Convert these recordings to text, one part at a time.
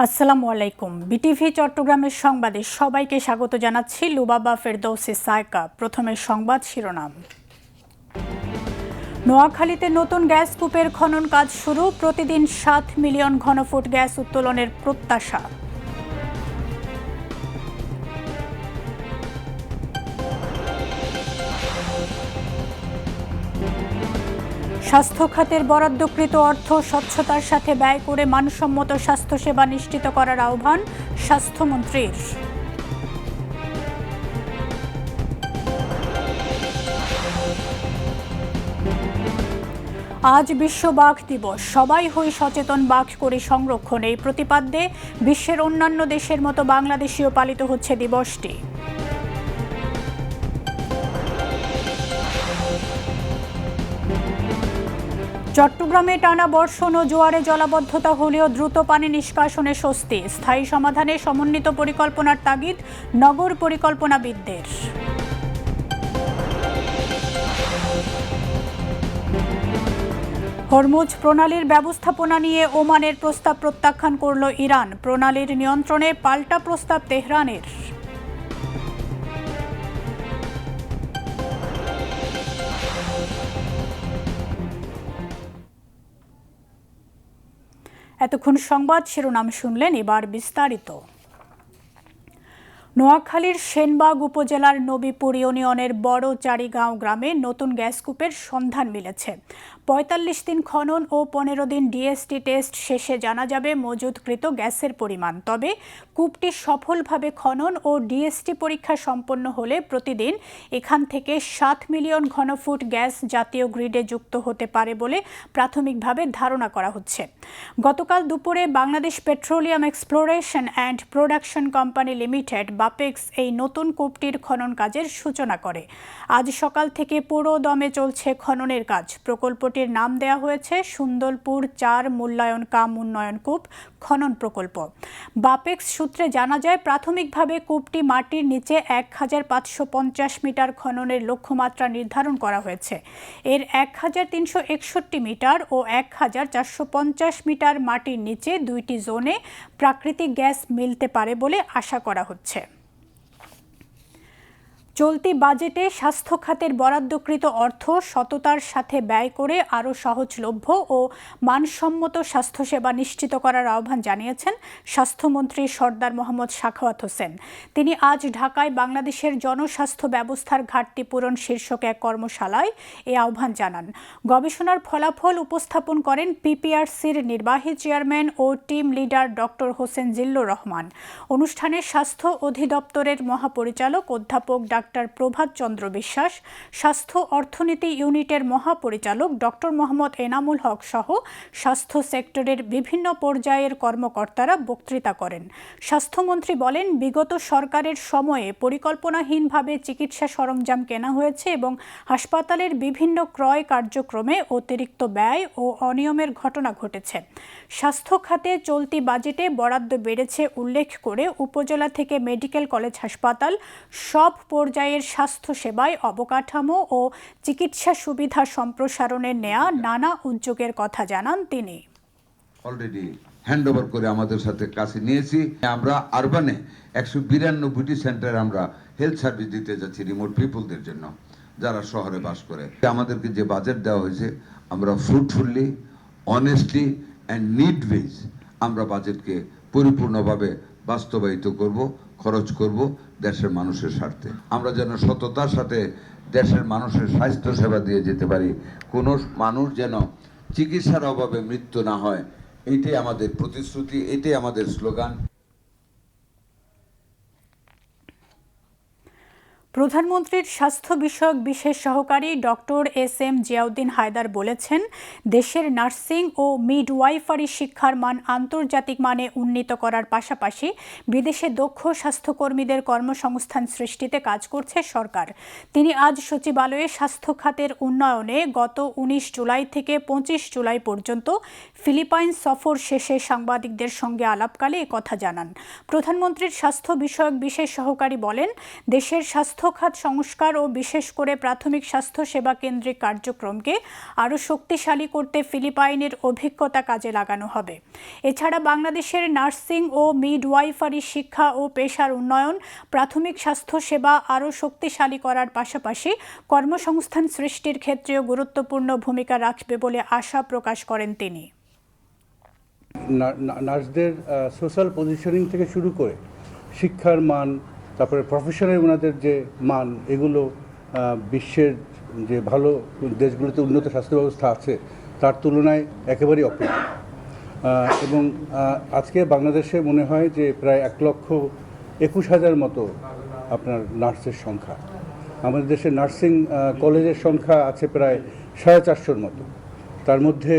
আসসালামু আলাইকুম। বিটিভি চট্টগ্রামের সংবাদে সবাইকে স্বাগত জানাচ্ছি লুবাবা ফেরদৌসি সায়কা। প্রথমে সংবাদ শিরোনাম। নোয়াখালীতে নতুন গ্যাস কূপের খনন কাজ শুরু, প্রতিদিন 7 মিলিয়ন ঘনফুট গ্যাস উত্তোলনের প্রত্যাশা। স্বাস্থ্য খাতের বরাদ্দকৃত অর্থ স্বচ্ছতার সাথে ব্যয় করে মানসম্মত স্বাস্থ্যসেবা নিশ্চিত করার আহ্বান স্বাস্থ্যমন্ত্রীর। আজ বিশ্ব বাঘ দিবস। সবাই হই সচেতন, বাঘ করি সংরক্ষণ। এই প্রতিপাদ্যে বিশ্বের অন্যান্য দেশের মতো বাংলাদেশেও পালিত হচ্ছে দিবসটি। চট্টগ্রামে টানা বর্ষণ ও জোয়ারে জলাবদ্ধতা হলেও দ্রুত পানি নিষ্কাশনে স্বস্তি। স্থায়ী সমাধানে সমন্বিত পরিকল্পনার তাগিদ নগর পরিকল্পনাবিদদের। হরমুজ প্রণালীর ব্যবস্থাপনা নিয়ে ওমানের প্রস্তাব প্রত্যাখ্যান করল ইরান। প্রণালীর নিয়ন্ত্রণে পাল্টা প্রস্তাব তেহরানের। এতক্ষণ সংবাদ শিরোনাম শুনলেন, এবার বিস্তারিত। নোয়াখালীর সেনবাগ উপজেলার নবীপুর ইউনিয়নের বড় চারিগাঁও গ্রামে নতুন গ্যাস কূপের সন্ধান মিলেছে। ৪৫ দিন খনন ও ১৫ দিন ডিএসটি টেস্ট শেষে জানা যাবে মজুদকৃত গ্যাসের পরিমাণ। তবে কূপটি সফলভাবে খনন ও ডিএসটি পরীক্ষা সম্পন্ন হলে প্রতিদিন এখান থেকে 7 মিলিয়ন ঘনফুট গ্যাস জাতীয় গ্রিডে যুক্ত হতে পারে বলে প্রাথমিকভাবে ধারণা করা হচ্ছে। গতকাল দুপুরে Bangladesh petroleum exploration and production company limited Bapex এই নতুন কূপটির খনন কাজের সূচনা করে। আজ সকাল থেকে পুরো দমে চলছে খননের কাজ। প্রকল্পটির নাম দেওয়া হয়েছে সুন্দরপুর 4 মূল্যায়ন কাম উন্নয়ন কূপ খনন প্রকল্প। বাপেক্স সূত্রে জানা যায়, প্রাথমিকভাবে কূপটি মাটির নিচে 1550 মিটার খননের লক্ষ্যমাত্রা নির্ধারণ করা হয়েছে। এর 1361 মিটার ও 1450 মিটার মাটির নিচে 2টি জোনে প্রাকৃতিক গ্যাস মিলতে পারে বলে আশা করা হচ্ছে। চলতি বাজেটে স্বাস্থ্য খাতের বরাদ্দকৃত অর্থ সততার সাথে ব্যয় করে আরও সহজলভ্য ও মানসম্মত স্বাস্থ্যসেবা নিশ্চিত করার আহ্বান জানিয়েছেন স্বাস্থ্যমন্ত্রী সরদার মোহাম্মদ সাখাওয়াত হোসেন। তিনি আজ ঢাকায় বাংলাদেশের জনস্বাস্থ্য ব্যবস্থার ঘাটতি পূরণ শীর্ষক এক কর্মশালায় এ আহ্বান জানান। গবেষণার ফলাফল উপস্থাপন করেন পিপিআরসির নির্বাহী চেয়ারম্যান ও team leader doctor Hossain Zillur Rahman. অনুষ্ঠানে স্বাস্থ্য অধিদপ্তরের মহাপরিচালক অধ্যাপক ডাক্তার প্রভাত চন্দ্র বিশ্বাস, স্বাস্থ্য অর্থনীতি ইউনিটের মহাপরিচালক ডক্টর মোহাম্মদ এনামুল হক সহ স্বাস্থ্য সেক্টরের বিভিন্ন পর্যায়ের কর্মকর্তারা বক্তৃতা করেন। স্বাস্থ্যমন্ত্রী বলেন, বিগত সরকারের সময়ে পরিকল্পনাহীনভাবে চিকিৎসা সরঞ্জাম কেনা হয়েছে এবং হাসপাতালের বিভিন্ন ক্রয় কার্যক্রমে অতিরিক্ত ব্যয় ও অনিয়মের ঘটনা ঘটেছে। স্বাস্থ্য খাতে চলতি বাজেটে বরাদ্দ বেড়েছে উল্লেখ করে উপজেলা থেকে মেডিকেল কলেজ হাসপাতাল সব পর্যায়ের স্বাস্থ্যসেবায় অবকাঠামো ও চিকিৎসা সুবিধা সম্প্রসারণে নেয়া নানা উদ্যোগের কথা জানান তিনি। অলরেডি হ্যান্ডওভার করে আমাদের সাথে কাছে নিয়েছি। আমরা আরবানে 192টি সেন্টার আমরা হেলথ সার্ভিস দিতে যাচ্ছি রিমোট পিপলদের জন্য, যারা শহরে বাস করে। আমাদেরকে যে বাজেট দেওয়া হয়েছে, আমরা fruitfully, honestly and need base আমরা বাজেটকে পরিপূর্ণভাবে বাস্তবায়িত করব, খরচ করব দেশের মানুষের স্বার্থে। আমরা যেন সততার সাথে দেশের মানুষের স্বাস্থ্য সেবা দিয়ে যেতে পারি। কোনো মানুষ যেন চিকিৎসার অভাবে মৃত্যু না হয়, এটাই আমাদের প্রতিশ্রুতি, এটাই আমাদের স্লোগান। প্রধানমন্ত্রীর স্বাস্থ্য বিষয়ক বিশেষ সহকারী ডক্টর এস.এম. জিয়াউদ্দিন হায়দার বলেছেন, দেশের নার্সিং ও মিডওয়াইফারি শিক্ষার মান আন্তর্জাতিক মানে উন্নীত করার পাশাপাশি বিদেশে দক্ষ স্বাস্থ্যকর্মীদের কর্মসংস্থান সৃষ্টিতে কাজ করছে সরকার। তিনি আজ সচিবালয়ে স্বাস্থ্য খাতের উন্নয়নে গত 19 জুলাই থেকে 25 জুলাই পর্যন্ত ফিলিপাইন সফর শেষে সাংবাদিকদের সঙ্গে আলাপকালে একথা জানান। প্রধানমন্ত্রীর স্বাস্থ্য বিষয়ক বিশেষ সহকারী বলেন, দেশের স্বাস্থ্য স্বাস্থ্য খাত সংস্কার ও বিশেষ করে প্রাথমিক স্বাস্থ্য সেবা কেন্দ্রিক কার্যক্রমকে আরও শক্তিশালী করতে ফিলিপাইনের অভিজ্ঞতা কাজে লাগানো হবে। এছাড়া বাংলাদেশের নার্সিং ও মিডওয়াইফারি শিক্ষা ও পেশার উন্নয়ন, প্রাথমিক স্বাস্থ্য সেবা আরও শক্তিশালী করার পাশাপাশি কর্মসংস্থান সৃষ্টির ক্ষেত্রেও গুরুত্বপূর্ণ ভূমিকা রাখবে বলে আশা প্রকাশ করেন তিনি। নার্সদের সোশ্যাল পজিশনিং থেকে শুরু করে শিক্ষার মান, তারপরে প্রফেশনের ওনাদের যে মান, এগুলো বিশ্বের যে ভালো দেশগুলোতে উন্নত স্বাস্থ্য ব্যবস্থা আছে তার তুলনায় একেবারেই অপ্রতিম। এবং আজকে বাংলাদেশে মনে হয় যে প্রায় 1,21,000 মতো আপনার নার্সের সংখ্যা। আমাদের দেশে নার্সিং কলেজের সংখ্যা আছে প্রায় 450 মতো। তার মধ্যে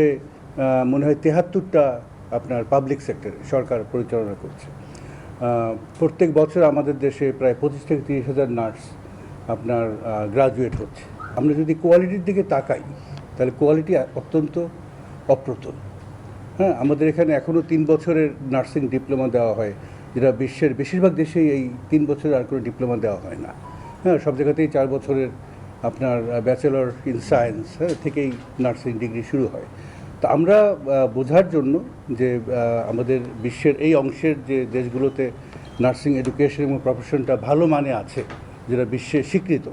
মনে হয় 73টা আপনার পাবলিক সেক্টরে সরকার পরিচালনা করছে। প্রত্যেক বছর আমাদের দেশে প্রায় 25 থেকে 30,000 নার্স আপনার গ্রাজুয়েট হচ্ছে। আমরা যদি কোয়ালিটির দিকে তাকাই তাহলে কোয়ালিটি অত্যন্ত অপ্রতুল। হ্যাঁ, আমাদের এখানে এখনও 3 বছরের নার্সিং ডিপ্লোমা দেওয়া হয়, যেটা বিশ্বের বেশিরভাগ দেশেই এই 3 বছরের আর কোনো ডিপ্লোমা দেওয়া হয় না। হ্যাঁ, সব জায়গাতেই 4 বছরের আপনার ব্যাচেলর ইন সায়েন্স থেকেই নার্সিং ডিগ্রি শুরু হয়। তো আমরা বোঝার জন্য যে আমাদের বিশ্বের এই অংশের যে দেশগুলোতে নার্সিং এডুকেশন এবং প্রফেশনটা ভালো মানে আছে, যেটা বিশ্বে স্বীকৃত,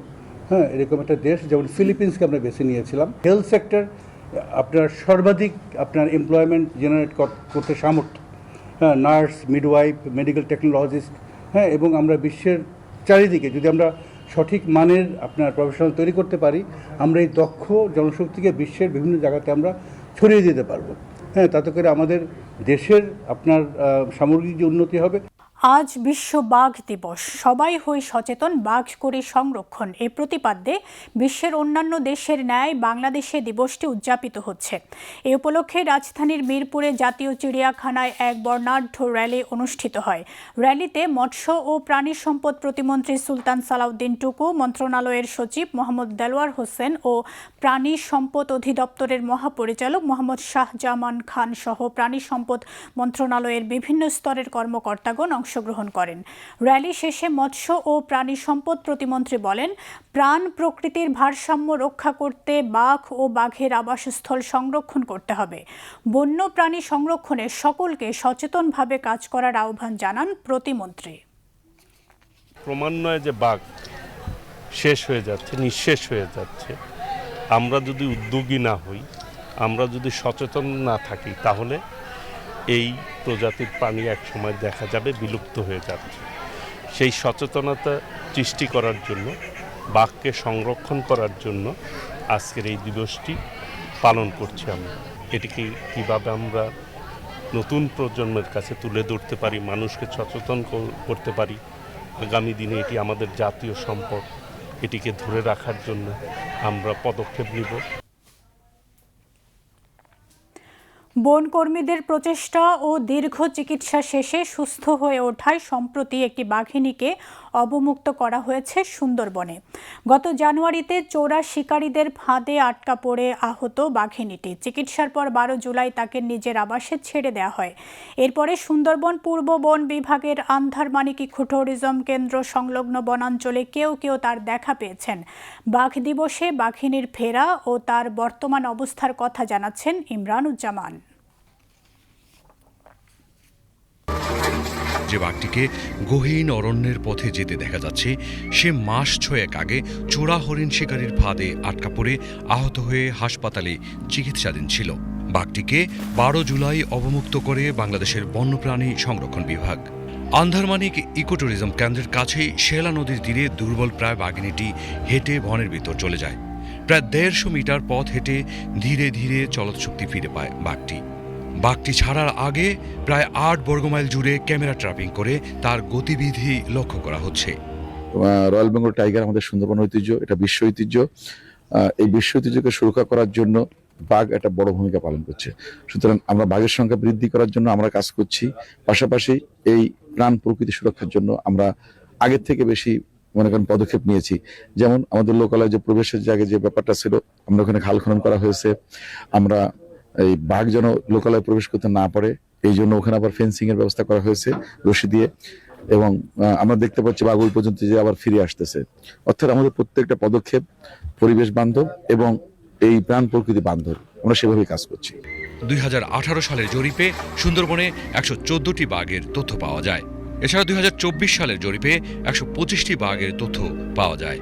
হ্যাঁ, এরকম একটা দেশ যেমন ফিলিপিন্সকে আমরা বেছে নিয়েছিলাম। হেলথ সেক্টর আপনার সর্বাধিক আপনার এমপ্লয়মেন্ট জেনারেট করতে সামর্থ্য, হ্যাঁ, নার্স, মিডওয়াইফ, মেডিকেল টেকনোলজিস্ট, হ্যাঁ, এবং আমরা বিশ্বের চারিদিকে যদি আমরা সঠিক মানের আপনার প্রফেশনাল তৈরি করতে পারি, আমরা এই দক্ষ জনশক্তিকে বিশ্বের বিভিন্ন জায়গাতে আমরা ছড়িয়ে দিতে পারবো। হ্যাঁ, তাতে করে আমাদের দেশের আপনার সামগ্রিক যে উন্নতি হবে। আজ বিশ্ব বাঘ দিবস। সবাই হই সচেতন, বাঘ করি সংরক্ষণ। এ প্রতিপাদ্যে বিশ্বের অন্যান্য দেশের ন্যায় বাংলাদেশে দিবসটি উদযাপিত হচ্ছে। এ উপলক্ষে রাজধানীর মিরপুরে জাতীয় চিড়িয়াখানায় এক বর্ণাঢ্য র্যালি অনুষ্ঠিত হয়। র্যালিতে মৎস্য ও প্রাণী সম্পদ প্রতিমন্ত্রী সুলতান সালাউদ্দিন টুকু, মন্ত্রণালয়ের সচিব মোহাম্মদ দেলোয়ার হোসেন ও প্রাণী সম্পদ অধিদপ্তরের মহাপরিচালক মোহাম্মদ শাহজামান খান সহ প্রাণী সম্পদ মন্ত্রণালয়ের বিভিন্ন স্তরের কর্মকর্তাগণ অংশগ্রহণ করেন। র্যালি শেষে মৎস্য ও প্রাণী সম্পদ প্রতিমন্ত্রী বলেন, প্রাণ প্রকৃতির ভারসাম্য রক্ষা করতে বাঘ ও বাঘের আবাসস্থল সংরক্ষণ করতে হবে। বন্য প্রাণী সংরক্ষণে সকলকে সচেতনভাবে কাজ করার আহ্বান জানান প্রতিমন্ত্রী। ক্রমান্বয়ে যে বাঘ শেষ হয়ে যাচ্ছে, নিঃশেষ হয়ে যাচ্ছে, আমরা যদি উদ্যোগী না হই, আমরা যদি সচেতন না থাকি, তাহলে এই প্রজাতির প্রাণী একসময় দেখা যাবে বিলুপ্ত হয়ে যাচ্ছে। সেই সচেতনতা সৃষ্টি করার জন্য, বাঘকে সংরক্ষণ করার জন্য আজকের এই দিবসটি পালন করছি আমরা। এটিকে কীভাবে আমরা নতুন প্রজন্মের কাছে তুলে ধরতে পারি, মানুষকে সচেতন করতে পারি, আগামী দিনে এটি আমাদের জাতীয় সম্পদ, এটিকে ধরে রাখার জন্য আমরা পদক্ষেপ নিব। বনকর্মীদের প্রচেষ্টা ও দীর্ঘ চিকিৎসা শেষে সুস্থ হয়ে ওঠায় সম্প্রতি একটি বাঘিনীকে অবমুক্ত করা হয়েছে সুন্দরবনে। গত জানুয়ারিতে চোরা শিকারীদের ফাঁদে আটকা পড়ে আহত বাঘিনীটি। চিকিৎসার পর 12 জুলাই তাকে নিজের আবাসে ছেড়ে দেওয়া হয়। এরপরে সুন্দরবন পূর্ব বন বিভাগের আন্ধারমানিক ইকোট্যুরিজম কেন্দ্র সংলগ্ন বনাঞ্চলে কেউ কেউ তার দেখা পেয়েছেন। বাঘ দিবসে বাঘিনীর ফেরা ও তার বর্তমান অবস্থার কথা জানাচ্ছেন ইমরানুজ্জামান। যে বাঘটিকে গহীন অরণ্যের পথে যেতে দেখা যাচ্ছে, সে মাস 6 আগে চোরা হরিণ শিকারীর ফাঁদে আটকা পড়ে আহত হয়ে হাসপাতালে চিকিৎসাধীন ছিল। বাঘটিকে 12 জুলাই অবমুক্ত করে বাংলাদেশের বন্যপ্রাণী সংরক্ষণ বিভাগ। আন্ধারমানিক ইকোট্যুরিজম কেন্দ্রের কাছেই শেলা নদীর তীরে দুর্বল প্রায় বাঘিনীটি হেঁটে বনের ভিতর চলে যায়। প্রায় 150 মিটার পথ হেঁটে ধীরে ধীরে চলৎশক্তি ফিরে পায় বাঘটি ছাড়ার আগে প্রায় 8 বর্গমাইল জুড়ে ক্যামেরা ট্র্যাপিং করে তার গতিবিধি লক্ষ্য করা হচ্ছে। রয়্যাল বেঙ্গল টাইগার আমাদের সুন্দরবন ঐতিহ্য, এটা বিশ্ব ঐতিহ্য। এই বিশ্ব ঐতিহ্যকে সুরক্ষা করার জন্য বাঘ একটা বড় ভূমিকা পালন করছে। সুতরাং আমরা বাঘের সংখ্যা বৃদ্ধি করার জন্য আমরা কাজ করছি, পাশাপাশি এই প্রাণ প্রকৃতি সুরক্ষার জন্য আমরা আগের থেকে বেশি মনে করেন পদক্ষেপ নিয়েছি। যেমন আমাদের লোকালয়ে যে প্রবেশের জায়গায় যে ব্যাপারটা ছিল, আমরা ওখানে খাল খনন করা হয়েছে। আমরা এই বাঘ যেন লোকালয়ে প্রবেশ করতে না পারে, এই জন্য ওখানে আবার ফেন্সিং এর ব্যবস্থা করা হয়েছে রশি দিয়ে। এবং আমরা দেখতে পাচ্ছি বাঘ ওই পর্যন্ত যে আবার ফিরে আসতেছে। অর্থাৎ আমাদের প্রত্যেকটা পদক্ষেপ পরিবেশ বান্ধব এবং এই প্রাণ প্রকৃতি বান্ধব, আমরা সেভাবেই কাজ করছি। 2018 সালের জরিপে সুন্দরবনে 114টি বাঘের তথ্য পাওয়া যায়। এছাড়া 2024 সালের জরিপে 125টি বাঘের তথ্য পাওয়া যায়।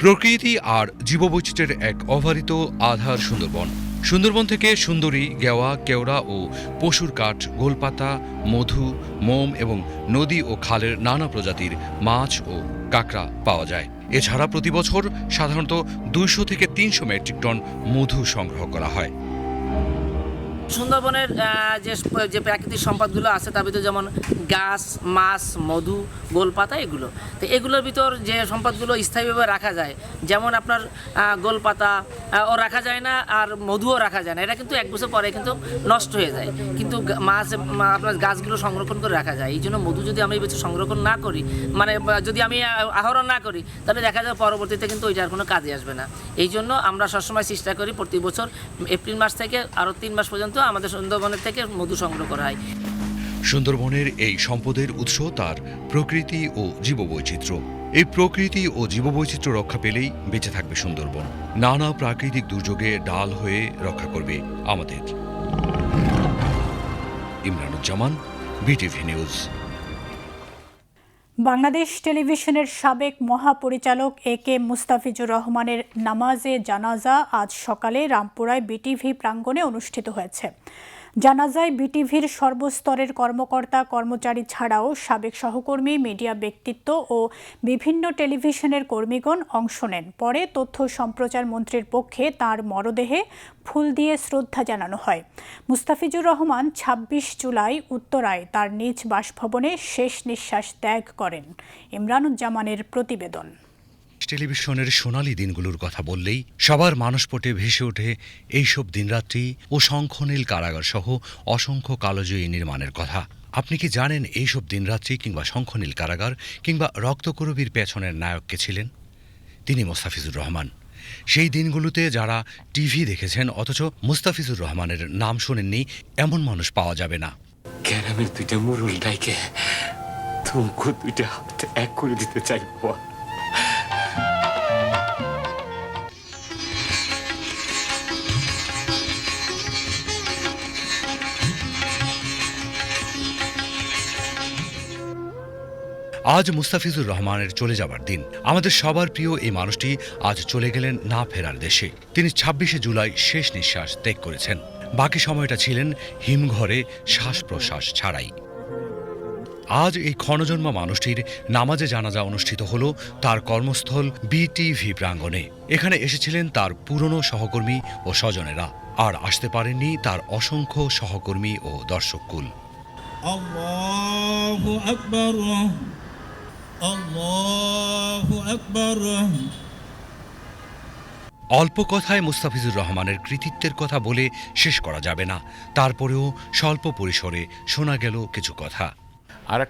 প্রকৃতি আর জীববৈচিত্র্যের এক অবারিত আধার সুন্দরবন। সুন্দরবন থেকে সুন্দরী, গেওয়া, কেওড়া ও পশুর কাঠ, গোলপাতা, মধু, মোম এবং নদী ও খালের নানা প্রজাতির মাছ ও কাঁকড়া পাওয়া যায়। এছাড়া প্রতি বছর সাধারণত 200 থেকে 300 মেট্রিক টন মধু সংগ্রহ করা হয়। সুন্দরবনের যে প্রাকৃতিক সম্পদগুলো আছে তার ভিতরে যেমন গাছ, মাছ, মধু, গোলপাতা এগুলো। তো এগুলোর ভিতর যে সম্পদগুলো স্থায়ীভাবে রাখা যায়, যেমন আপনার গোলপাতা ও রাখা যায় না, আর মধুও রাখা যায় না, এটা কিন্তু 1 বছর পরে কিন্তু নষ্ট হয়ে যায়। কিন্তু মাছ আপনার গাছগুলো সংরক্ষণ করে রাখা যায়। এই জন্য মধু যদি আমি এই বছর সংরক্ষণ না করি, মানে যদি আমি আহরণ না করি, তাহলে দেখা যায় পরবর্তীতে কিন্তু ওইটার কোনো কাজে আসবে না। এই জন্য আমরা সবসময় চেষ্টা করি প্রতি বছর এপ্রিল মাস থেকে আরও 3 মাস পর্যন্ত আমাদের সুন্দরবনের থেকে মধু সংগ্রহ করা হয়। সুন্দরবনের এই সম্পদের উৎস তার প্রকৃতি ও জীববৈচিত্র্য। এই প্রকৃতি ও জীববৈচিত্র্য রক্ষা পেলেই বেঁচে থাকবে সুন্দরবন। নানা প্রাকৃতিক দুর্যোগে ডাল হয়ে রক্ষা করবে আমাদের। Imranuzzaman, BTV news. বাংলাদেশ টেলিভিশনের সাবেক মহাপরিচালক AK মুস্তাফিজুর রহমানের নামাজে জানাজা আজ সকালে রামপুরায় বিটিভি প্রাঙ্গণে অনুষ্ঠিত হয়েছে। জানাজায় বিটিভির সর্বস্তরের কর্মকর্তা কর্মচারী ছাড়াও সাবেক সহকর্মী, মিডিয়া ব্যক্তিত্ব ও বিভিন্ন টেলিভিশনের কর্মীগণ অংশ নেন। পরে তথ্য সম্প্রচার মন্ত্রীর পক্ষে তাঁর মরদেহে ফুল দিয়ে শ্রদ্ধা জানানো হয়। মুস্তাফিজুর রহমান 26 জুলাই উত্তরায় তার নিজ বাসভবনে শেষ নিঃশ্বাস ত্যাগ করেন। ইমরানুজ্জামানের প্রতিবেদন। টেলিভিশনের সোনালী দিনগুলোর কথা বললেই সবার মানসপটে ভেসে ওঠে এইসব দিনরাত্রি ও শঙ্খনীল কারাগার সহ অসংখ্য কালোজয়ী নির্মাণের কথা। আপনি কি জানেন এইসব দিনরাত্রি কিংবা শঙ্খনীল কারাগার কিংবা রক্তকরবীর পেছনের নায়ক কে ছিলেন? তিনি মুস্তাফিজুর রহমান। সেই দিনগুলোতে যারা টিভি দেখেছেন অথচ মুস্তাফিজুর রহমানের নাম শোনেননি, এমন মানুষ পাওয়া যাবে না। গ্রামের 2টা মুরুল ডাইকে তোমাকে 2টা হাত এক করে দিতে চাই বাবা। আজ মুস্তাফিজুর রহমানের চলে যাবার দিন। আমাদের সবার প্রিয় এই মানুষটি আজ চলে গেলেন না ফেরার দেশে। তিনি 26শে জুলাই শেষ নিঃশ্বাস ত্যাগ করেছেন। বাকি সময়টা ছিলেন হিমঘরে শ্বাস প্রশ্বাস ছাড়াই। আজ এই ক্ষণজন্মা মানুষটির নামাজে জানাজা অনুষ্ঠিত হল তার কর্মস্থল বিটিভি প্রাঙ্গণে। এখানে এসেছিলেন তার পুরনো সহকর্মী ও স্বজনেরা, আর আসতে পারেননি তার অসংখ্য সহকর্মী ও দর্শককুল। আল্লাহু আকবার, আল্লাহু আকবার। অল্প কথায় মুস্তাফিজুর রহমানের কৃতিত্বের কথা বলে শেষ করা যাবে না। তারপরেও স্বল্প পরিসরে শোনা গেল কিছু কথা। আর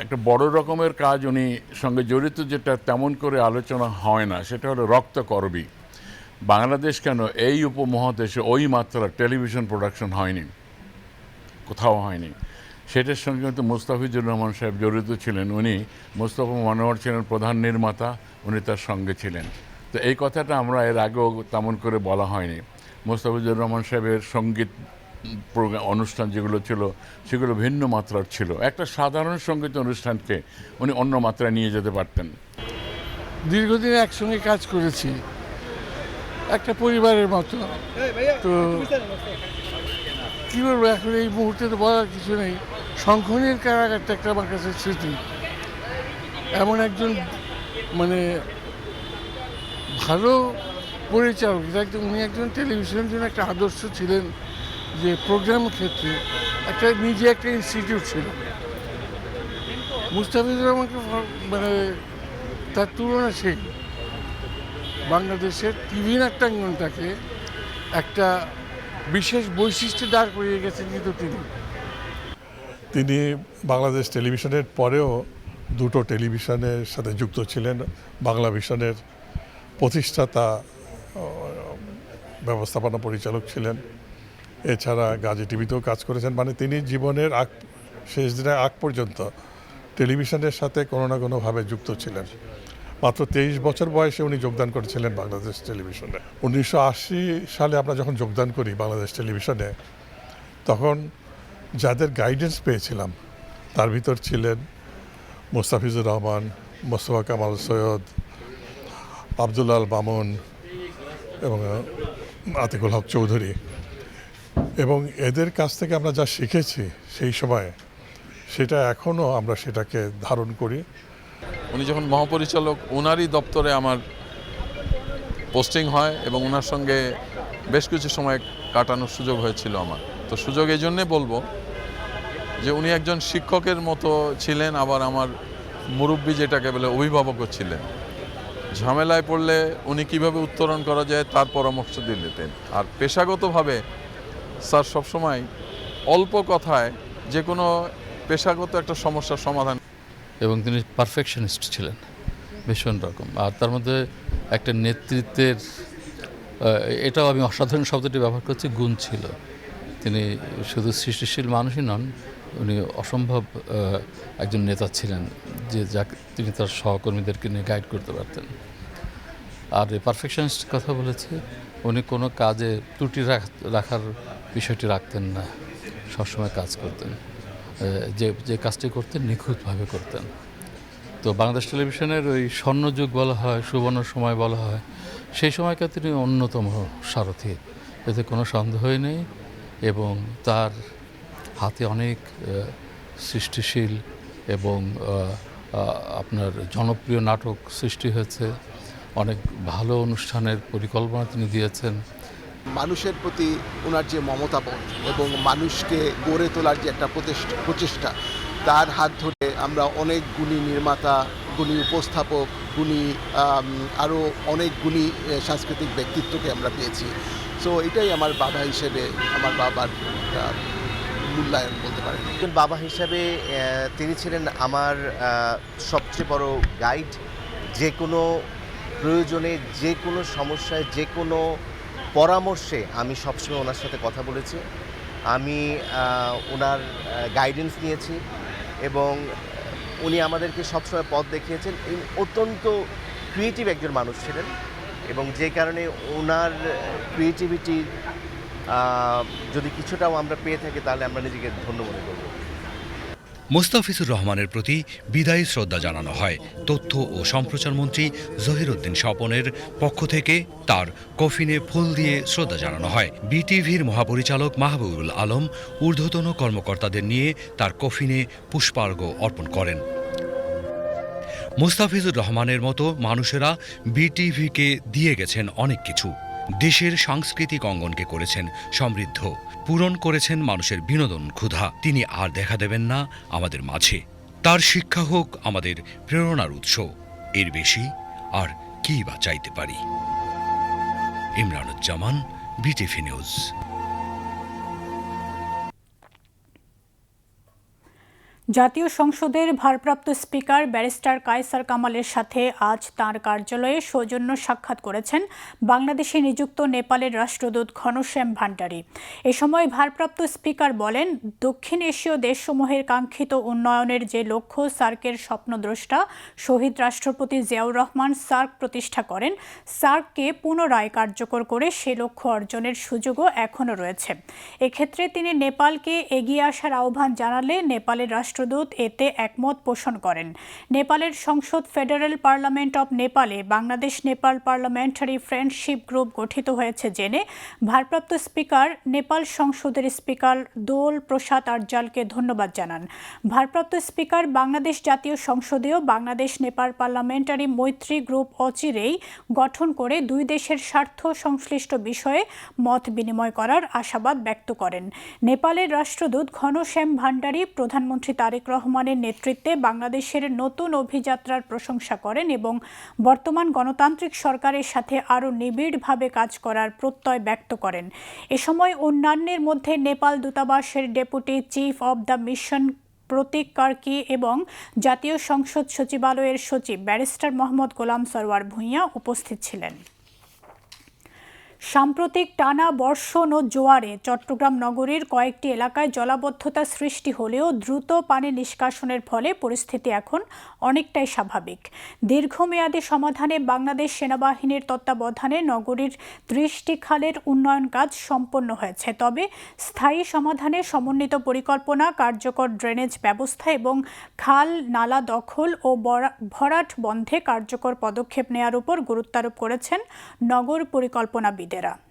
একটা বড় রকমের কাজ উনি সঙ্গে জড়িত, যেটা তেমন করে আলোচনা হয় না, সেটা হলো রক্তকরবী। বাংলাদেশ কেন, এই উপমহাদেশে ওই মাত্রা টেলিভিশন প্রোডাকশন হয়নি, কোথাও হয়নি। সেটার সঙ্গে কিন্তু মুস্তাফিজুর রহমান সাহেব জড়িত ছিলেন। উনি, মোস্তফা মনোহর ছিলেন প্রধান নির্মাতা, উনি তার সঙ্গে ছিলেন। তো এই কথাটা আমরা এর আগেও তেমন করে বলা হয়নি। মুস্তাফিজুর রহমান সাহেবের সঙ্গীত অনুষ্ঠান যেগুলো ছিল সেগুলো ভিন্ন মাত্রার ছিল। একটা সাধারণ সঙ্গীত অনুষ্ঠানকে উনি অন্য মাত্রায় নিয়ে যেতে পারতেন। দীর্ঘদিন একসঙ্গে কাজ করেছি, একটা পরিবারের মতো। তো কী বলবো, এখন এই মুহূর্তে তো বলার কিছু নেই। শঙ্খনীল কারাগারটা একটা আমার কাছে স্মৃতি। এমন একজন মানে ভালো পরিচালক, উনি একজন টেলিভিশনের জন্য একটা আদর্শ ছিলেন, যে প্রোগ্রাম ক্ষেত্রে নিজে একটা ইনস্টিটিউট ছিল। মুস্তাফিজুর রহমানকে মানে তার তুলনা সেই বাংলাদেশের টিভি নাট্যাঙ্গনটাকে একটা বিশেষ বৈশিষ্ট্যে দাঁড় করিয়ে গেছেন। কিন্তু তিনি বাংলাদেশ টেলিভিশনের পরেও 2টো টেলিভিশনের সাথে যুক্ত ছিলেন। বাংলা ভিশনের প্রতিষ্ঠাতা ব্যবস্থাপনা পরিচালক ছিলেন। এছাড়া গাজী টিভিতেও কাজ করেছেন। মানে তিনি জীবনের শেষ দিনের আগ পর্যন্ত টেলিভিশনের সাথে কোনো না কোনোভাবে যুক্ত ছিলেন। মাত্র 23 বছর বয়সে উনি যোগদান করেছিলেন বাংলাদেশ টেলিভিশনে। 1980 সালে আমরা যখন যোগদান করি বাংলাদেশ টেলিভিশনে, তখন যাদের গাইডেন্স পেয়েছিলাম তার ভিতর ছিলেন মোস্তাফিজুর রহমান, মোস্তফা কামাল সৈয়দ, আব্দুল আল মামুন এবং আতিকুল হক চৌধুরী। এবং এদের কাছ থেকে আমরা যা শিখেছি সেই সময়ে, সেটা এখনও আমরা সেটাকে ধারণ করি। উনি যখন মহাপরিচালক, ওনারই দপ্তরে আমার পোস্টিং হয় এবং ওনার সঙ্গে বেশ কিছু সময় কাটানোর সুযোগ হয়েছিল আমার। তো সুযোগ এই জন্যে বলবো যে উনি একজন শিক্ষকের মতো ছিলেন, আবার আমার মুরব্বী যেটাকে বলে অভিভাবকও ছিলেন। ঝামেলায় পড়লে উনি কিভাবে উত্তরণ করা যায় তার পরামর্শ দিতেন। আর পেশাগতভাবে স্যার সবসময় অল্প কথায় যে কোনো পেশাগত একটা সমস্যার সমাধান, এবং তিনি পারফেকশনিস্ট ছিলেন ভীষণ রকম। আর তার মধ্যে একটা নেতৃত্বের, এটাও আমি অসাধারণ শব্দটি ব্যবহার করছি, গুণ ছিল। তিনি শুধু সৃষ্টিশীল মানুষই নন, উনি অসম্ভব একজন নেতা ছিলেন, যে যাকে তিনি তার সহকর্মীদেরকে নিয়ে গাইড করতে পারতেন। আর এই পারফেকশনিস্ট কথা বলেছে, উনি কোনো কাজে ত্রুটি রাখার বিষয়টি রাখতেন না, সবসময় কাজ করতেন, যে কাজটি করতেন নিখুঁতভাবে করতেন। তো বাংলাদেশ টেলিভিশনের ওই স্বর্ণযুগ বলা হয়, সুবর্ণ সময় বলা হয়, সেই সময়কে তিনি অন্যতম সারথি, এতে কোনো সন্দেহই নেই। এবং তার হাতে অনেক সৃষ্টিশীল এবং আপনার জনপ্রিয় নাটক সৃষ্টি হয়েছে, অনেক ভালো অনুষ্ঠানের পরিকল্পনা তিনি দিয়েছেন। মানুষের প্রতি ওনার যে মমতাবোধ এবং মানুষকে গড়ে তোলার যে একটা প্রচেষ্টা, তার হাত ধরে আমরা অনেক গুণী নির্মাতা, গুণী উপস্থাপক, গুণী আরও অনেক গুণী সাংস্কৃতিক ব্যক্তিত্বকে আমরা পেয়েছি। সো এটাই আমার বাবা হিসেবে আমার বাবার মূল্যায়ন বলতে পারেন। বাবা হিসাবে তিনি ছিলেন আমার সবচেয়ে বড় গাইড। যে কোনো প্রয়োজনে, যে কোনো সমস্যায়, যে কোনো পরামর্শে আমি সবসময় ওনার সাথে কথা বলেছি, আমি ওনার গাইডেন্স নিয়েছি এবং উনি আমাদেরকে সবসময় পথ দেখিয়েছেন। অত্যন্ত ক্রিয়েটিভ একজন মানুষ ছিলেন এবং যে কারণে ওনার ক্রিয়েটিভিটি যদি কিছুটাও আমরা পেয়ে থাকি তাহলে আমরা নিজেকে ধন্য মনে করব। মোস্তাফিজুর রহমানের প্রতি বিদায়ী শ্রদ্ধা জানানো হয়। তথ্য ও সম্প্রচার মন্ত্রী জহিরুদ্দিন স্বপনের পক্ষ থেকে তার কফিনে ফুল দিয়ে শ্রদ্ধা জানানো হয়। বিটিভির মহাপরিচালক মাহবুবুল আলম ঊর্ধ্বতন কর্মকর্তাদের নিয়ে তার কফিনে পুষ্পার্ঘ্য অর্পণ করেন। মোস্তাফিজুর রহমানের মতো মানুষেরা বিটিভিকে দিয়ে গেছেন অনেক কিছু। দেশের সাংস্কৃতিক অঙ্গনকে করেছেন সমৃদ্ধ, পূরণ করেছেন মানুষের বিনোদন ক্ষুধা। তিনি আর দেখা দেবেন না আমাদের মাঝে। তার শিক্ষা হোক আমাদের প্রেরণার উৎস। এর বেশি আর কি বা চাইতে পারি। Imranuzzaman, BTV news. জাতীয় সংসদের ভারপ্রাপ্ত স্পিকার ব্যারিস্টার কায়সার কামালের সাথে আজ তাঁর কার্যালয়ে সৌজন্য সাক্ষাৎ করেছেন বাংলাদেশে নিযুক্ত নেপালের রাষ্ট্রদূত ঘনশ্যাম ভান্ডারী। এ সময় ভারপ্রাপ্ত স্পিকার বলেন, দক্ষিণ এশীয় দেশসমূহের কাঙ্ক্ষিত উন্নয়নের যে লক্ষ্য সার্কের স্বপ্নদ্রষ্টা শহীদ রাষ্ট্রপতি জিয়াউর রহমান সার্ক প্রতিষ্ঠা করেন, সার্ককে পুনরায় কার্যকর করে সে লক্ষ্য অর্জনের সুযোগও এখনও রয়েছে। এক্ষেত্রে তিনি নেপালকে এগিয়ে আসার আহ্বান জানালে নেপালের রাষ্ট্রদূত এতে একমত পোষণ করেন। নেপালের সংসদ ফেডারেল পার্লামেন্ট অব নেপালে Bangladesh Nepal parliamentary friendship group গঠিত হয়েছে জেনে ভারপ্রাপ্ত স্পিকার নেপাল সংসদের স্পিকার দোল প্রসাদ আরজালকে ধন্যবাদ জানান। ভারপ্রাপ্ত স্পিকার বাংলাদেশ জাতীয় সংসদেও বাংলাদেশ নেপাল পার্লামেন্টারি মৈত্রী গ্রুপ অচিরেই গঠন করে দুই দেশের স্বার্থ সংশ্লিষ্ট বিষয়ে মত বিনিময় করার আশাবাদ ব্যক্ত করেন। নেপালের রাষ্ট্রদূত ঘনশ্যাম ভান্ডারী প্রধানমন্ত্রী তারেক রহমানের নেতৃত্বে বাংলাদেশের নতুন অভিযাত্রার প্রশংসা করেন এবং বর্তমান গণতান্ত্রিক সরকারের সাথে আরও নিবিড়ভাবে কাজ করার প্রত্যয় ব্যক্ত করেন। এ সময় অন্যান্যের মধ্যে নেপাল দূতাবাসের deputy chief of the mission Pratik Karki এবং জাতীয় সংসদ সচিবালয়ের সচিব ব্যারিস্টার মোহাম্মদ গোলাম সরওয়ার ভূঁইয়া উপস্থিত ছিলেন। সাম্প্রতিক টানা বর্ষণ ও জোয়ারে চট্টগ্রাম নগরীর কয়েকটি এলাকায় জলাবদ্ধতা সৃষ্টি হলেও দ্রুত পানি নিষ্কাশনের ফলে পরিস্থিতি এখন অনেকটাই স্বাভাবিক। দীর্ঘমেয়াদী সমাধানে বাংলাদেশ সেনাবাহিনীর তত্ত্বাবধানে নগরীর 30টি খালের উন্নয়ন কাজ সম্পন্ন হয়েছে। তবে স্থায়ী সমাধানে সমন্বিত পরিকল্পনা, কার্যকর ড্রেনেজ ব্যবস্থা এবং খাল নালা দখল ও ভরাট বন্ধে কার্যকর পদক্ষেপ নেওয়ার উপর গুরুত্বারোপ করেছেন নগর পরিকল্পনাবিদ।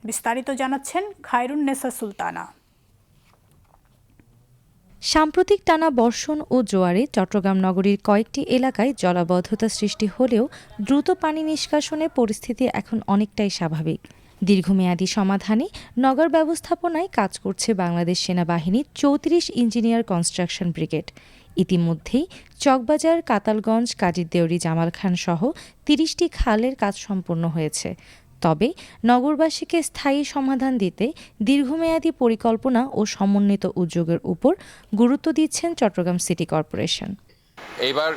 বিস্তারিত জানাচ্ছেন খায়রুন্নেসা সুলতানা। সাম্প্রতিক টানা বর্ষণ ও জোয়ারে চট্টগ্রাম নগরীর কয়েকটি এলাকায় জলাবদ্ধতা সৃষ্টি হলেও দ্রুত পানি নিষ্কাশনে পরিস্থিতি এখন অনেকটাই স্বাভাবিক। দীর্ঘমেয়াদী সমাধানে নগর ব্যবস্থাপনায় কাজ করছে বাংলাদেশ সেনাবাহিনীর 34 ইঞ্জিনিয়ার কনস্ট্রাকশন ব্রিগেড। ইতিমধ্যেই চকবাজার, কাতালগঞ্জ, কাজীরদেউরি, জামাল খান সহ 30টি খালের কাজ সম্পন্ন হয়েছে। তবে নগরবাসীকে স্থায়ী সমাধান দিতে দীর্ঘমেয়াদী পরিকল্পনা ও সমন্বিত উদ্যোগের উপর গুরুত্ব দিচ্ছেন চট্টগ্রাম সিটি কর্পোরেশন। এইবার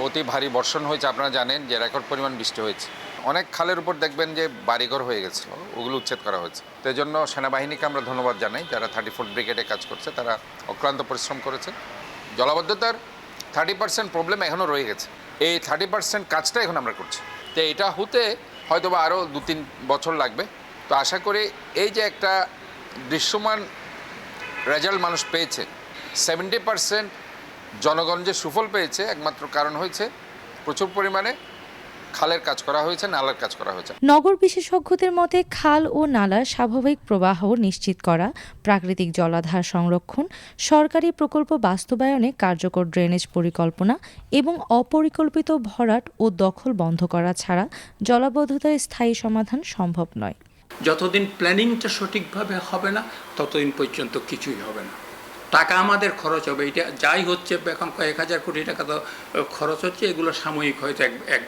অতি ভারী বর্ষণ হয়েছে, আপনারা জানেন যে রেকর্ড পরিমাণ বৃষ্টি হয়েছে। অনেক খালের উপর দেখবেন যে বাড়িঘর হয়ে গেছিল, ওগুলো উচ্ছেদ করা হয়েছে। তো এই জন্য সেনাবাহিনীকে আমরা ধন্যবাদ জানাই, যারা 34 ব্রিগেডে কাজ করছে, তারা অক্লান্ত পরিশ্রম করেছে। জলাবদ্ধতার 30% প্রবলেম এখনও রয়ে গেছে, এই 30% কাজটা এখন আমরা করছি। তো এটা হতে হয়তো বা আরও 2-3 বছর লাগবে। তো আশা করি এই যে একটা দৃশ্যমান রেজাল্ট মানুষ পেয়েছে, 70% জনগণ যে সুফল পেয়েছে, একমাত্র কারণ হয়েছে প্রচুর পরিমাণে খালের কাজ করা হয়েছে, নালার কাজ করা হয়েছে। নগর বিশেষজ্ঞদের মতে খাল ও নালার স্বাভাবিক প্রবাহ নিশ্চিত করা, প্রাকৃতিক জলাধার সংরক্ষণ, সরকারি প্রকল্প বাস্তবায়নে কার্যকর ড্রেনেজ পরিকল্পনা এবং অপরিকল্পিত ভরাট ও দখল বন্ধ করা ছাড়া জলাবদ্ধতার স্থায়ী সমাধান সম্ভব নয়। যতদিন প্ল্যানিংটা সঠিকভাবে হবে না, ততদিন পর্যন্ত কিছুই হবে না। টাকা আমাদের খরচ হবে, এটা যাই হচ্ছে এখন কয়েক হাজার কোটি টাকা তো খরচ হচ্ছে, এগুলো সাময়িক হয়তো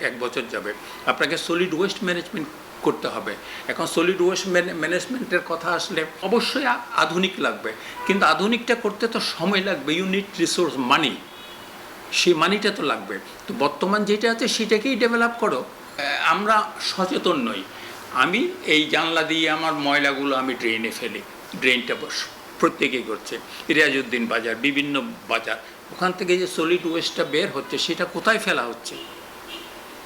এক বছর যাবে। আপনাকে সলিড ওয়েস্ট ম্যানেজমেন্ট করতে হবে। এখন সলিড ওয়েস্ট ম্যানেজমেন্টের কথা আসলে অবশ্যই আধুনিক লাগবে, কিন্তু আধুনিকটা করতে তো সময় লাগবে। ইউনিট রিসোর্স মানি, সেই মানিটা তো লাগবে। তো বর্তমান যেটা আছে সেটাকেই ডেভেলপ করো। আমরা সচেতন নই। আমি এই জানলা দিয়ে আমার ময়লাগুলো আমি ড্রেনে ফেলি, ড্রেনটা প্রত্যেকেই করছে। রিয়াজউদ্দিন বাজার, বিভিন্ন বাজার, ওখান থেকে যে সলিড ওয়েস্টটা বের হচ্ছে সেটা কোথায় ফেলা হচ্ছে?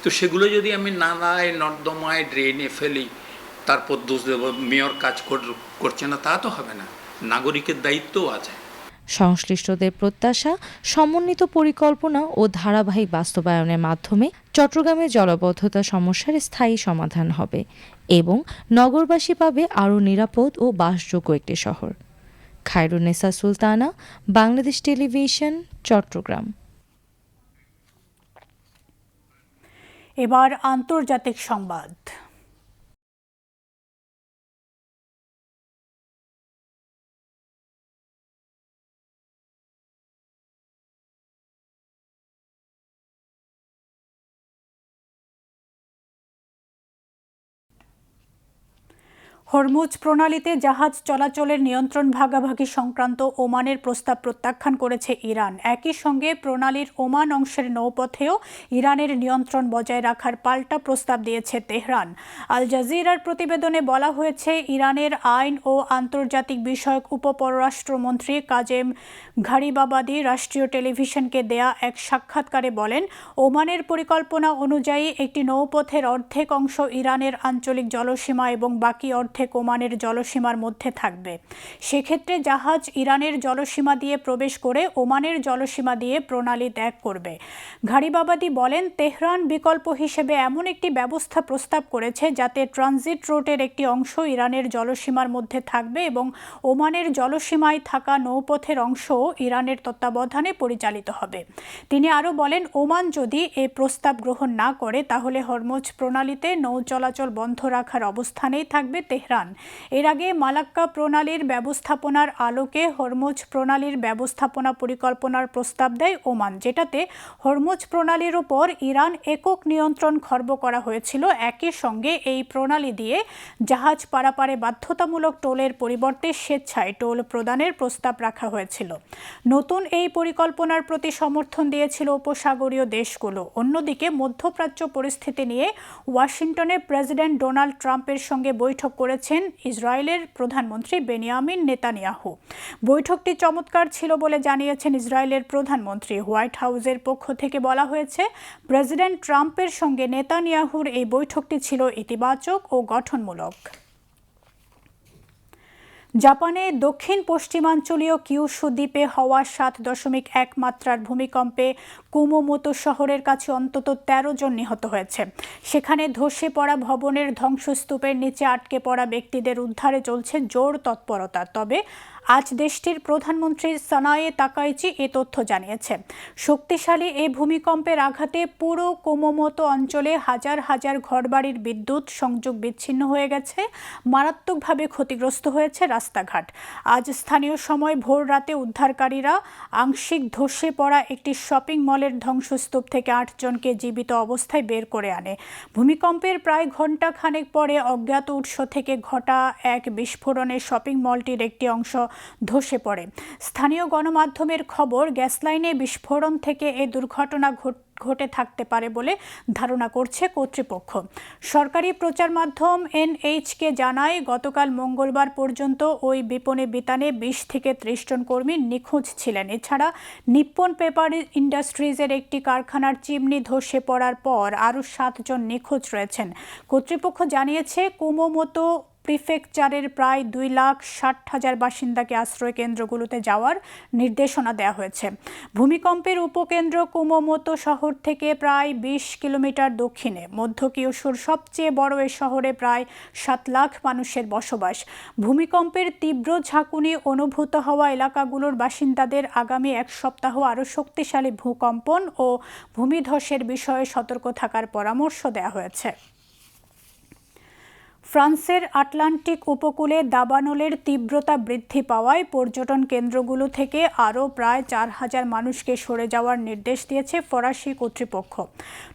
তো সেগুলো যদি আমি নালায়, নর্দমায়, ড্রেনে ফেলি, তারপর দোষ দেব মেয়র কাজ করছে না, তা তো হবে না। নাগরিকের দায়িত্বও আছে। সংশ্লিষ্টদের প্রত্যাশা, সমন্বিত পরিকল্পনা ও ধারাবাহিক বাস্তবায়নের মাধ্যমে চট্টগ্রামের জলাবদ্ধতা সমস্যার স্থায়ী সমাধান হবে এবং নগরবাসী পাবে আরও নিরাপদ ও বাসযোগ্য একটি শহর। খায়রুন্নেসা সুলতানা, বাংলাদেশ টেলিভিশন, চট্টগ্রাম। এবার আন্তর্জাতিক সংবাদ। হরমুজ প্রণালীতে জাহাজ চলাচলের নিয়ন্ত্রণ ভাগাভাগি সংক্রান্ত ওমানের প্রস্তাব প্রত্যাখ্যান করেছে ইরান। একই সঙ্গে প্রণালীর ওমান অংশের নৌপথেও ইরানের নিয়ন্ত্রণ বজায় রাখার পাল্টা প্রস্তাব দিয়েছে তেহরান। আল জাজিরার প্রতিবেদনে বলা হয়েছে, ইরানের আইন ও আন্তর্জাতিক বিষয়ক উপপররাষ্ট্রমন্ত্রী কাজেম ঘারিবাবাদি রাষ্ট্রীয় টেলিভিশনকে দেয়া এক সাক্ষাৎকারে বলেন, ওমানের পরিকল্পনা অনুযায়ী একটি নৌপথের অর্ধেক অংশ ইরানের আঞ্চলিক জলসীমা এবং বাকি অর্ধেক ওমানের জলসীমার মধ্যে থাকবে। সেক্ষেত্রে জাহাজ ইরানের জলসীমা দিয়ে প্রবেশ করে ওমানের জলসীমা দিয়ে প্রণালী ত্যাগ করবে। ঘারিবাবাদি বলেন, তেহরান বিকল্প হিসেবে এমন একটি ব্যবস্থা প্রস্তাব করেছে যাতে ট্রানজিট রুটের একটি অংশ ইরানের জলসীমার মধ্যে থাকবে এবং ওমানের জলসীমায় থাকা নৌপথের অংশ ইরানের তত্ত্বাবধানে পরিচালিত হবে। তিনি আরও বলেন, ওমান যদি এ প্রস্তাব গ্রহণ না করে তাহলে হরমুজ প্রণালীতে নৌ চলাচল বন্ধ রাখার অবস্থানেই থাকবে তেহরান। ইরান। এর আগে মালাক্কা প্রণালীর ব্যবস্থাপনার আলোকে হরমুজ প্রণালীর ব্যবস্থাপনা পরিকল্পনার প্রস্তাব দেয় ওমান, যেটাতে হরমুজ প্রণালীর উপর ইরান একক নিয়ন্ত্রণ খর্ব করা হয়েছিল। একই সঙ্গে এই প্রণালী দিয়ে জাহাজ পারাপারে বাধ্যতামূলক টোলের পরিবর্তে স্বেচ্ছায় টোল প্রদানের প্রস্তাব রাখা হয়েছিল। নতুন এই পরিকল্পনার প্রতি সমর্থন দিয়েছিল উপসাগরীয় দেশগুলো। অন্যদিকে মধ্যপ্রাচ্য পরিস্থিতি নিয়ে ওয়াশিংটনে প্রেসিডেন্ট ডোনাল্ড ট্রাম্পের সঙ্গে বৈঠক করেছেন ইসরায়েলের প্রধানমন্ত্রী বেনিয়ামিন নেতানিয়াহু। বৈঠকটি চমৎকার ছিল বলে জানিয়েছেন ইসরায়েলের প্রধানমন্ত্রী। হোয়াইট হাউসের পক্ষ থেকে বলা হয়েছে, প্রেসিডেন্ট ট্রাম্পের সঙ্গে নেতানিয়াহুর এই বৈঠকটি ছিল ইতিবাচক ও গঠনমূলক। জাপানে দক্ষিণ পশ্চিমাঞ্চলীয় কিউশু দ্বীপে হওয়া 7.1 মাত্রার ভূমিকম্পে কুমামোতো শহরের কাছে অন্তত 13 জন নিহত হয়েছে। সেখানে ধসে পড়া ভবনের ধ্বংসস্তূপের নিচে আটকে পড়া ব্যক্তিদের উদ্ধারে চলছে জোর তৎপরতা। তবে আজ দেশটির প্রধানমন্ত্রী সানায়ে তাকাইচি এ তথ্য জানিয়েছে। শক্তিশালী এই ভূমিকম্পের আঘাতে পুরো কুমামোতো অঞ্চলে হাজার হাজার ঘরবাড়ির বিদ্যুৎ সংযোগ বিচ্ছিন্ন হয়ে গেছে, মারাত্মকভাবে ক্ষতিগ্রস্ত হয়েছে রাস্তাঘাট। আজ স্থানীয় সময় ভোর রাতে উদ্ধারকারীরা আংশিক ধসে পড়া একটি শপিং মলের ধ্বংসস্তূপ থেকে 8 জনকে জীবিত অবস্থায় বের করে আনে। ভূমিকম্পের প্রায় ঘণ্টা খানেক পরে অজ্ঞাত উৎস থেকে ঘটা এক বিস্ফোরণে শপিং মলটির একটি অংশ ধসে পড়ে। স্থানীয় গণমাধ্যমের খবর, গ্যাস লাইনে বিস্ফোরণ থেকে এই দুর্ঘটনা ঘটে থাকতে পারে বলে ধারণা করছে কর্তৃপক্ষ। সরকারি প্রচার মাধ্যম এনএইচকে জানায়, গতকাল মঙ্গলবার পর্যন্ত ওই বিপণে বিতানে 20 থেকে 30 জন কর্মী নিখোঁজ ছিলেন। এছাড়া নিপ্পন পেপার ইন্ডাস্ট্রিজের একটি কারখানার চিমনি ধসে পড়ার পর আরও 7 জন নিখোঁজ রয়েছেন। কর্তৃপক্ষ জানিয়েছে, কুমামোতো প্রিফেকচারের প্রায় 2,60,000 বাসিন্দাকে আশ্রয় কেন্দ্রগুলোতে যাওয়ার নির্দেশনা দেওয়া হয়েছে। ভূমিকম্পের উপকেন্দ্র কুমামোতো শহর থেকে প্রায় 20 কিলোমিটার দক্ষিণে। মধ্য কিউশুর সবচেয়ে বড় এ শহরে প্রায় 7 লাখ মানুষের বসবাস। ভূমিকম্পের তীব্র ঝাঁকুনি অনুভূত হওয়া এলাকাগুলোর বাসিন্দাদের আগামী 1 সপ্তাহ আরও শক্তিশালী ভূকম্পন ও ভূমিধসের বিষয়ে সতর্ক থাকার পরামর্শ দেওয়া হয়েছে। ফ্রান্সের আটলান্টিক উপকূলে দাবানলের তীব্রতা বৃদ্ধি পাওয়ায় পর্যটন কেন্দ্রগুলো থেকে আরও প্রায় 4,000 মানুষকে সরে যাওয়ার নির্দেশ দিয়েছে ফরাসি কর্তৃপক্ষ।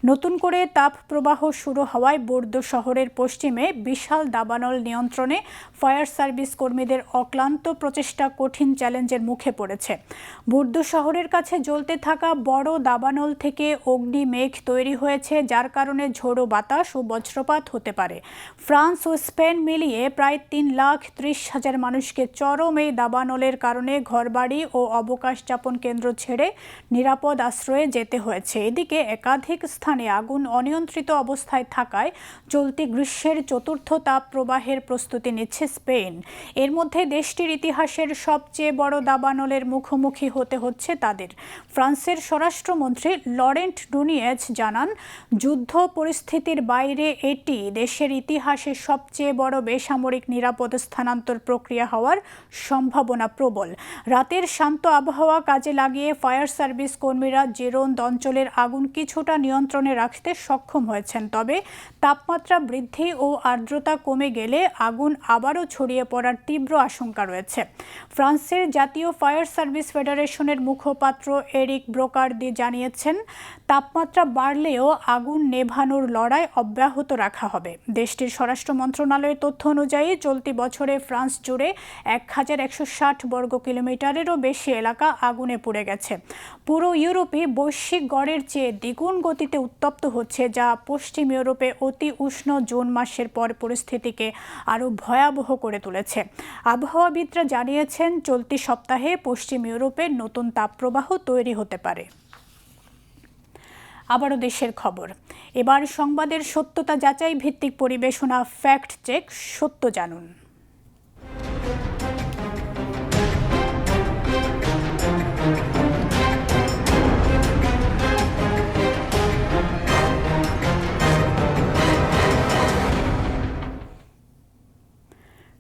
নতুন করে তাপ প্রবাহ শুরু হওয়ায় বোর্দো শহরের পশ্চিমে বিশাল দাবানল নিয়ন্ত্রণে ফায়ার সার্ভিস কর্মীদের অক্লান্ত প্রচেষ্টা কঠিন চ্যালেঞ্জের মুখে পড়েছে। বোর্দো শহরের কাছে জ্বলতে থাকা বড় দাবানল থেকে অগ্নি মেঘ তৈরি হয়েছে, যার কারণে ঝোড়ো বাতাস ও বজ্রপাত হতে পারে। ফ্রান্স ও স্পেন মিলিয়ে প্রায় 3,30,000 মানুষকে চরম এই দাবানলের কারণে ঘরবাড়ি ও অবকাশ যাপন কেন্দ্র ছেড়ে নিরাপদ আশ্রয়ে যেতে হয়েছে। এদিকে একাধিক স্থানে আগুন অনিয়ন্ত্রিত অবস্থায় থাকায় চলতি গ্রীষ্মের 4র্থ তাপ প্রবাহের প্রস্তুতি নিচ্ছে স্পেন। এর মধ্যে দেশটির ইতিহাসের সবচেয়ে বড় দাবানলের মুখোমুখি হতে হচ্ছে তাদের। ফ্রান্সের স্বরাষ্ট্রমন্ত্রী লরেন্ট ডুনিয়েজ জানান, যুদ্ধ পরিস্থিতির বাইরে এটি দেশের ইতিহাসে সবচেয়ে বড় বেসামরিক নিরাপদ স্থানান্তর প্রক্রিয়া হওয়ার সম্ভাবনা প্রবল। রাতের শান্ত আবহাওয়া কাজে লাগিয়ে ফায়ার সার্ভিস কর্মীরা জেরোন্দ অঞ্চলের আগুন কিছুটা নিয়ন্ত্রণে রাখতে সক্ষম হয়েছেন। তবে তাপমাত্রা বৃদ্ধি ও আর্দ্রতা কমে গেলে আগুন আবারও ছড়িয়ে পড়ার তীব্র আশঙ্কা রয়েছে। ফ্রান্সের জাতীয় ফায়ার সার্ভিস ফেডারেশনের মুখপাত্র এরিক ব্রোকার্দি জানিয়েছেন, তাপমাত্রা বাড়লেও আগুন নেভানোর লড়াই অব্যাহত রাখা হবে। দেশটির স্বরাষ্ট্র মন্ত্রণালয়ের তথ্য অনুযায়ী চলতি বছরে ফ্রান্স জুড়ে 1,160 বর্গ কিলোমিটারেরও বেশি এলাকা আগুনে পুড়ে গেছে। পুরো ইউরোপে বৈশ্বিক গড়ের চেয়ে দ্বিগুণ গতিতে উত্তপ্ত হচ্ছে, যা পশ্চিম ইউরোপে অতি উষ্ণ জুন মাসের পর পরিস্থিতিকে আরও ভয়াবহ করে তুলেছে। আবহাওয়াবিদরা জানিয়েছেন, চলতি সপ্তাহে পশ্চিম ইউরোপে নতুন তাপপ্রবাহ তৈরি হতে পারে। আবারও দেশের খবর। এবার সংবাদের সত্যতা যাচাই ভিত্তিক পরিবেশনা ফ্যাক্ট চেক, সত্য জানুন।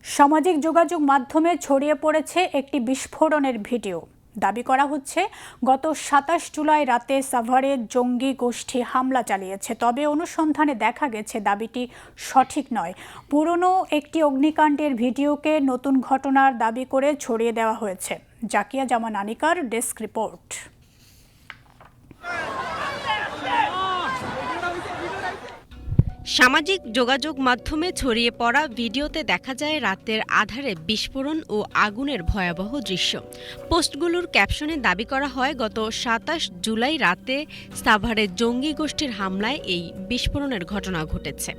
সামাজিক যোগাযোগ মাধ্যমে ছড়িয়ে পড়েছে একটি বিস্ফোরণের ভিডিও। দাবি করা হচ্ছে গত ২৭ জুলাই রাতে সাভারে জঙ্গি গোষ্ঠী হামলা চালিয়েছে, তবে অনুসন্ধানে দেখা গেছে দাবিটি সঠিক নয়। পুরনো একটি অগ্নিকাণ্ডের ভিডিওকে নতুন ঘটনার দাবি করে ছড়িয়ে দেওয়া হয়েছে। জাকিয়া জামান আনিকার ডেস্ক রিপোর্ট। সামাজিক যোগাযোগ মাধ্যমে ছড়িয়ে পড়া ভিডিওতে দেখা যায় রাতের আঁধারে বিস্ফোরণ ও আগুনের ভয়াবহ দৃশ্য। পোস্টগুলোর ক্যাপশনে দাবি করা হয় গত ২৭ জুলাই রাতে সাভারে জঙ্গি গোষ্ঠীর হামলায় এই বিস্ফোরণের ঘটনা ঘটেছে।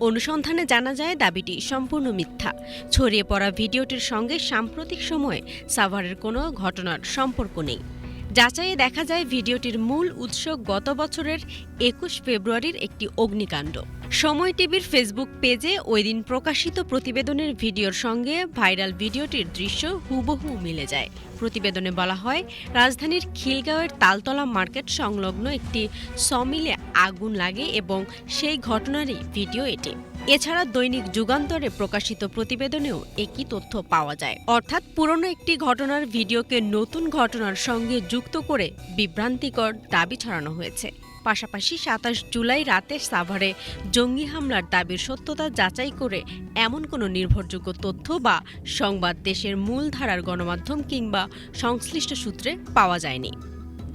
অনুসন্ধানে জানা যায় দাবিটি সম্পূর্ণ মিথ্যা। ছড়িয়ে পড়া ভিডিওটির সঙ্গে সাম্প্রতিক সময়ে সাভারের কোনো ঘটনার সম্পর্ক নেই। যাচাইয়ে দেখা যায় ভিডিওটির মূল উৎস গত বছরের ২১ ফেব্রুয়ারির একটি অগ্নিকাণ্ড। সময় টিভির ফেসবুক পেজে ওই দিন প্রকাশিত প্রতিবেদনের ভিডিওর সঙ্গে ভাইরাল ভিডিওটির দৃশ্য হুবহু মিলে যায়। প্রতিবেদনে বলা হয়, রাজধানীর খিলগাঁওয়ের তালতলা মার্কেট সংলগ্ন একটি সমিলে আগুন লাগে এবং সেই ঘটনারই ভিডিও এটি। এছাড়া দৈনিক যুগান্তরে প্রকাশিত প্রতিবেদনেও একই তথ্য পাওয়া যায়। অর্থাৎ পুরনো একটি ঘটনার ভিডিওকে নতুন ঘটনার সঙ্গে যুক্ত করে বিভ্রান্তিকর দাবি ছড়ানো হয়েছে। পাশাপাশি ২৭ জুলাই রাতে সাভারে জঙ্গি হামলার দাবির সত্যতা যাচাই করে এমন কোনো নির্ভরযোগ্য তথ্য বা সংবাদ দেশের মূলধারার গণমাধ্যম কিংবা সংশ্লিষ্ট সূত্রে পাওয়া যায়নি।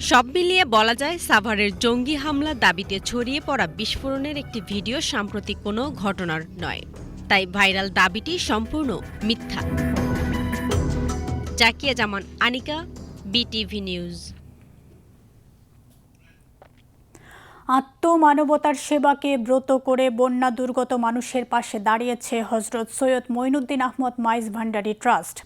সব মিলিয়ে বলা যায়, সাভারের জঙ্গি হামলার দাবিতে ছড়িয়ে পড়া বিস্ফোরণের একটি ভিডিও সাম্প্রতিক কোনো ঘটনার নয়। তাই ভাইরাল দাবিটি সম্পূর্ণ মিথ্যা। জাকিয়া জামান আনিকা, বিটিভি নিউজ। আত্মমানবতার সেবাকে ব্রত করে বন্যা দুর্গত মানুষের পাশে দাঁড়িয়েছে হজরত সৈয়দ মঈনুদ্দিন আহমদ মাইজ ভান্ডারী ট্রাস্ট।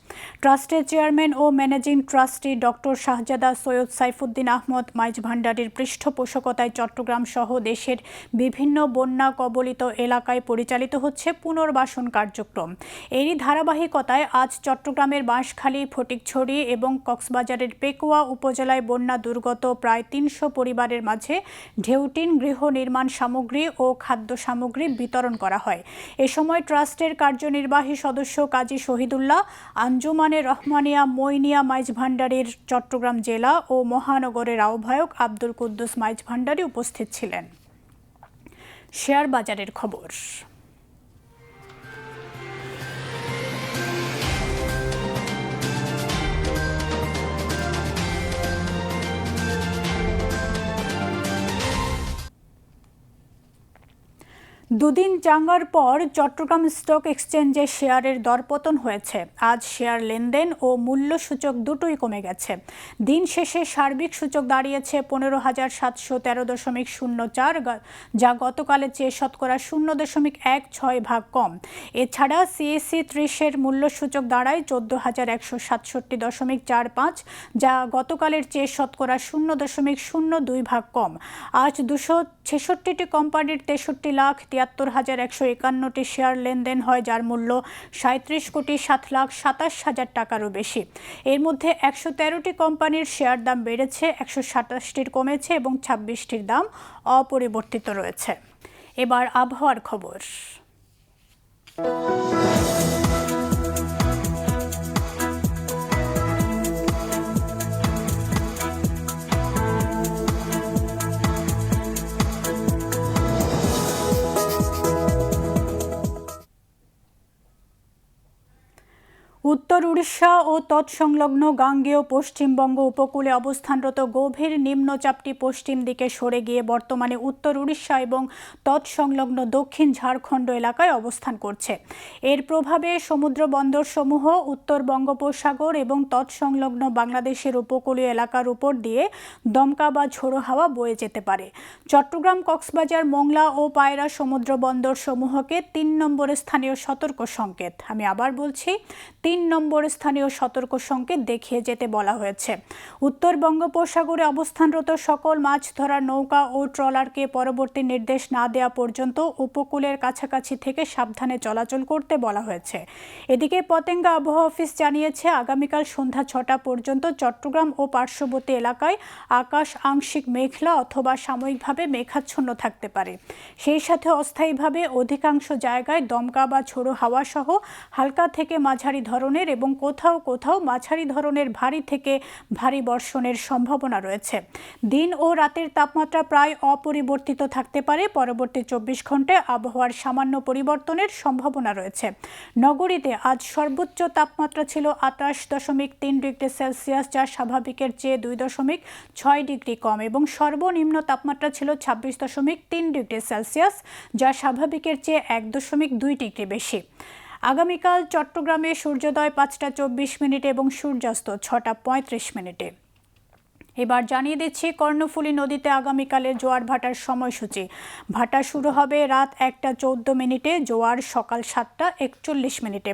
ট্রাস্টের চেয়ারম্যান ও ম্যানেজিং ট্রাস্টি ডক্টর শাহজাদা সৈয়দ সাইফুদ্দিন আহমদ মাইজ ভান্ডারীর পৃষ্ঠপোষকতায় চট্টগ্রাম সহ দেশের বিভিন্ন বন্যা কবলিত এলাকায় পরিচালিত হচ্ছে পুনর্বাসন কার্যক্রম। এরই ধারাবাহিকতায় আজ চট্টগ্রামের বাঁশখালী, ফটিকছড়ি এবং কক্সবাজারের পেকুয়া উপজেলায় বন্যা দুর্গত প্রায় ৩০০ পরিবারের মাঝে ঢেউটিন গৃহ নির্মাণ সামগ্রী ও খাদ্য সামগ্রী বিতরণ করা হয়। এ সময় ট্রাস্টের কার্যনির্বাহী সদস্য কাজী শহীদুল্লাহ, আঞ্জুমানে রহমানিয়া মইনিয়া মাইজ ভান্ডারীর চট্টগ্রাম জেলা ও মহানগরের আহ্বায়ক আব্দুল কুদ্দুস মাইজ ভান্ডারী উপস্থিত ছিলেন। শেয়ার বাজারের খবর। দুদিন চাঙ্গার পর চট্টগ্রাম স্টক এক্সচেঞ্জে শেয়ারের দরপতন হয়েছে। আজ শেয়ার লেনদেন ও মূল্য সূচক দুটোই কমে গেছে। দিন শেষে সার্বিক সূচক দাঁড়িয়েছে ১৫,৭১৩.০৪, যা গতকালের চেয়ে শতকরা 0.16 কম। এছাড়া সিএসি ৩০-এর মূল্য সূচক দাঁড়ায় ১৪,০৬৭.৪৫, যা গতকালের চেয়ে শতকরা 0.02 কম। আজ ২৬৬টি কোম্পানির ৬৩,৭৩,১৫১টি শেয়ার লেনদেন হয়, যার মূল্য ৩৭,৭,২৭,০০০ টাকারও বেশি। এর মধ্যে ১১৩টি কোম্পানির শেয়ার দাম বেড়েছে, ১২৭টির কমেছে এবং ২৬টির দাম অপরিবর্তিত রয়েছে। এবার আবহাওয়ার খবর। উত্তর উড়িষ্যা ও তৎসংলগ্ন গাঙ্গেয় পশ্চিমবঙ্গ উপকূলে অবস্থানরত গভীর নিম্নচাপটি পশ্চিম দিকে সরে গিয়ে বর্তমানে উত্তর উড়িষ্যা এবং তৎসংলগ্ন দক্ষিণ ঝাড়খণ্ড এলাকায় অবস্থান করছে। এর প্রভাবে সমুদ্র বন্দরসমূহ উত্তর বঙ্গোপসাগর এবং তৎসংলগ্ন বাংলাদেশের উপকূলীয় এলাকার উপর দিয়ে দমকা বা ঝোড়ো হাওয়া বয়ে যেতে পারে। চট্টগ্রাম, কক্সবাজার, মোংলা ও পায়রা সমুদ্র বন্দরসমূহকে ৩ নম্বরের স্থানীয় সতর্ক সংকেত, আমি আবার বলছি ৩ নম্বর স্থানীয় সতর্ক সংকেত দেখিয়ে যেতে বলা হয়েছে। উত্তর বঙ্গোপসাগরে অবস্থানরত সকল মাছ ধরার নৌকা ও ট্রলারকে পরবর্তী নির্দেশ না দেওয়া পর্যন্ত উপকূলের কাছাকাছি থেকে সাবধানে চলাচল করতে বলা হয়েছে। এদিকে পতেঙ্গা আবহাওয়া অফিস জানিয়েছে, আগামীকাল সন্ধ্যা ৬টা পর্যন্ত চট্টগ্রাম ও পার্শ্ববর্তী এলাকায় আকাশ আংশিক মেঘলা অথবা সাময়িকভাবে মেঘাচ্ছন্ন থাকতে পারে। সেই সাথে অস্থায়ীভাবে অধিকাংশ জায়গায় দমকা বা ঝোড়ো হাওয়া সহ হালকা থেকে মাঝারি ধরনের এবং কোথাও কোথাও মাঝারি ধরনের ভারী থেকে ভারী বর্ষণের সম্ভাবনা রয়েছে। দিন ও রাতের তাপমাত্রা প্রায় অপরিবর্তিত থাকতে পারে। পরবর্তী 24 ঘন্টায় আবহাওয়ার সামান্য পরিবর্তনের সম্ভাবনা রয়েছে। নগরীতে আজ সর্বোচ্চ তাপমাত্রা ছিল 28.3 ডিগ্রি সেলসিয়াস, যা স্বাভাবিকের চেয়ে 2.6 ডিগ্রি কম, এবং সর্বনিম্ন তাপমাত্রা ছিল 26.3 ডিগ্রি সেলসিয়াস, যা স্বাভাবিকের চেয়ে 1.2 ডিগ্রি বেশি। আগামীকাল চট্টগ্রামে সূর্যোদয় 5:24 এবং সূর্যাস্ত 6:35। এবার জানিয়ে দিচ্ছি কর্ণফুলী নদীতে আগামীকালের জোয়ার ভাটার সময়সূচি। ভাটা শুরু হবে রাত 1:14, জোয়ার সকাল 7:41।